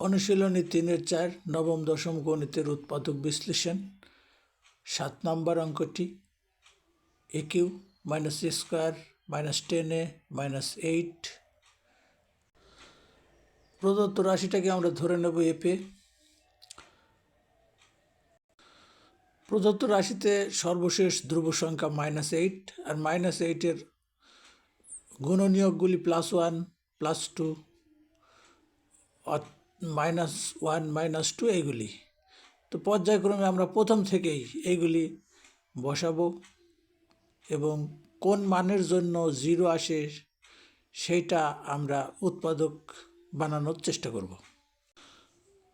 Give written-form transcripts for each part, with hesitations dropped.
অনুশীলনী 3-4 নবম দশম গণিতের উৎপাদক বিশ্লেষণ 7 নম্বর অঙ্কটি a cube minus a square minus 10a minus 8। প্রদত্ত রাশিটাকে আমরা ধরে নেব এপে। প্রদত্ত রাশিতে সর্বশেষ ধ্রুব সংখ্যা -8 আর -8-এর গুণনীয়কগুলি +1 +2 -1 -2 এইগুলি। তো পর্যায়ক্রমে আমরা প্রথম থেকেই এইগুলি বসাবো এবং কোন মানের জন্য 0 আসে সেইটা আমরা উৎপাদক বানানোর চেষ্টা করব।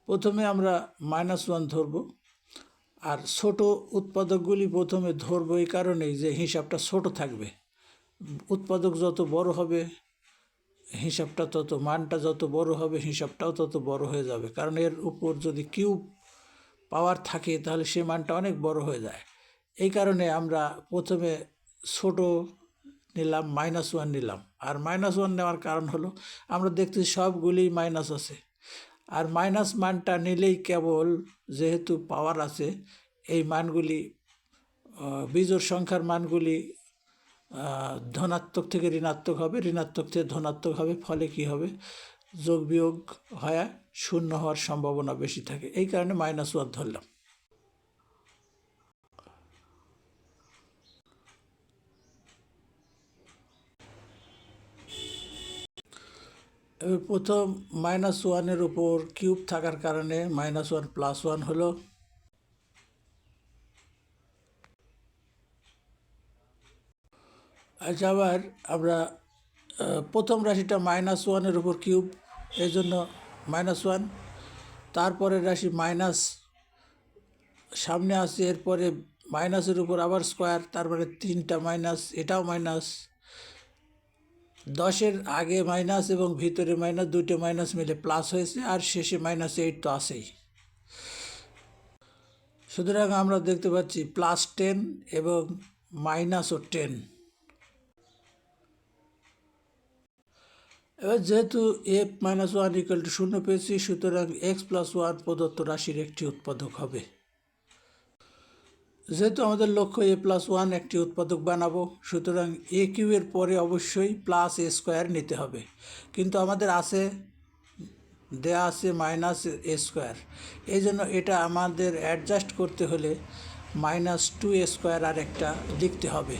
প্রথমে আমরা -1 ধরব, আর ছোট উৎপাদকগুলি প্রথমে ধরব এই কারণেই যে হিসাবটা ছোট থাকবে। উৎপাদক যত বড় হবে হিসাবটা তত, মানটা যত বড় হবে হিসাবটাও তত বড় হয়ে যাবে, কারণ এর উপর যদি কিউব পাওয়ার থাকে তাহলে সে মানটা অনেক বড় হয়ে যায়। এই কারণে আমরা প্রথমে ছোট নিলাম, -1 নিলাম। আর -1 নেওয়ার কারণ হলো আমরা দেখতেছি সবগুলি মাইনাস আছে, আর মাইনাস মানটা নিলেই কেবল যেহেতু পাওয়ার আছে এই মানগুলি বিজোড় সংখ্যার মানগুলি ধনাত্মক থেকে ঋণাত্মক হবে, ঋণাত্মক থেকে ধনাত্মক হবে, ফলে কি হবে যোগ বিয়োগ হয়, শূন্য হওয়ার সম্ভাবনা বেশি থাকে। এই কারণে -1 ধরলাম। এবার প্রথম -1-এর উপর কিউব থাকার কারণে -1 +1 হলো। আচ্ছা, আবার আমরা প্রথম রাশিটা -1-এর উপর কিউব, এই জন্য -1। তারপরের রাশি মাইনাস সামনে আসে, এরপরে মাইনাসের উপর আবার স্কোয়ার, তারপরে 3টা মাইনাস, এটাও মাইনাস। 10-এর আগে মাইনাস এবং ভিতরে মাইনাস, 2টে মাইনাস মিলে প্লাস হয়েছে, আর শেষে -8 তো আসেই। সুতরাং আমরা দেখতে পাচ্ছি +10 এবং -10। এবার যেহেতু a-1 = 0 পেয়েছি, সুতরাং x+1 প্রদত্ত রাশির একটি উৎপাদক হবে। যেহেতু আমাদের লক্ষ্য a+1 একটি উৎপাদক বানাবো, সুতরাং a কিউবের পরে অবশ্যই +a² নিতে হবে, কিন্তু আমাদের দেয়া আছে -a²। এই জন্য এটা আমাদের অ্যাডজাস্ট করতে হলে -2a² আর একটা লিখতে হবে।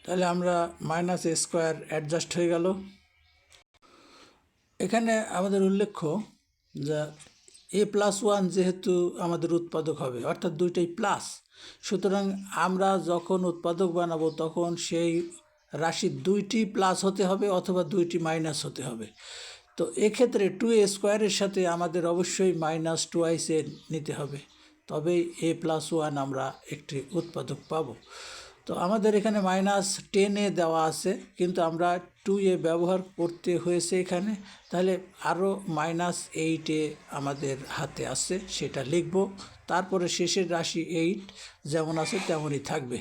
তাহলে আমরা -a² অ্যাডজাস্ট হয়ে গেল। এখানে আমাদের উল্লেখ্য যে a+1 যেহেতু আমাদের উৎপাদক হবে, অর্থাৎ দুইটাই প্লাস, সুতরাং আমরা যখন উৎপাদক বানাবো তখন সেই রাশির 2টি প্লাস হতে হবে অথবা 2টি মাইনাস হতে হবে। তো এক্ষেত্রে 2a² সাথে আমাদের অবশ্যই -2a নিতে হবে, তবেই a+1 আমরা একটি উৎপাদক পাবো। তো আমাদের এখানে -10a দেওয়া আছে, কিন্তু আমরা 2a ব্যবহার করতে হয়েছে এখানে, তাহলে আরও -8a আমাদের হাতে আছে, সেটা লিখব। তারপরে শেষের রাশি 8 যেমন আছে তেমনই থাকবে।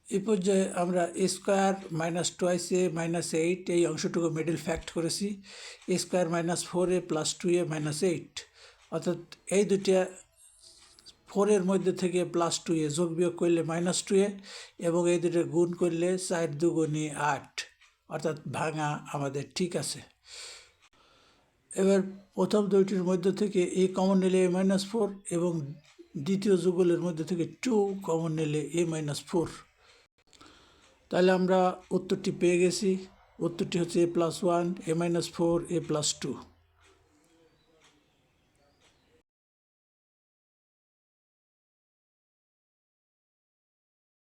এই পর্যায়ে আমরা a² -2a -8 এই অংশটুকু মিডল ফ্যাক্ট করেছি। a² -4a + 2a -8, অর্থাৎ এই দুইটা 4-এর মধ্যে থেকে +2a যোগ বিয়োগ করলে -2a, এবং এই দুটো গুণ করলে 4 দুগুণে 8, অর্থাৎ ভাঙা আমাদের ঠিক আছে। এবার প্রথম দুইটির মধ্যে থেকে a কমন নিলে a-4, এবং দ্বিতীয় যুগলের মধ্যে থেকে 2 কমন নিলে a-4। তাহলে আমরা উত্তরটি পেয়ে গেছি। উত্তরটি হচ্ছে a+1 a-4 a+2।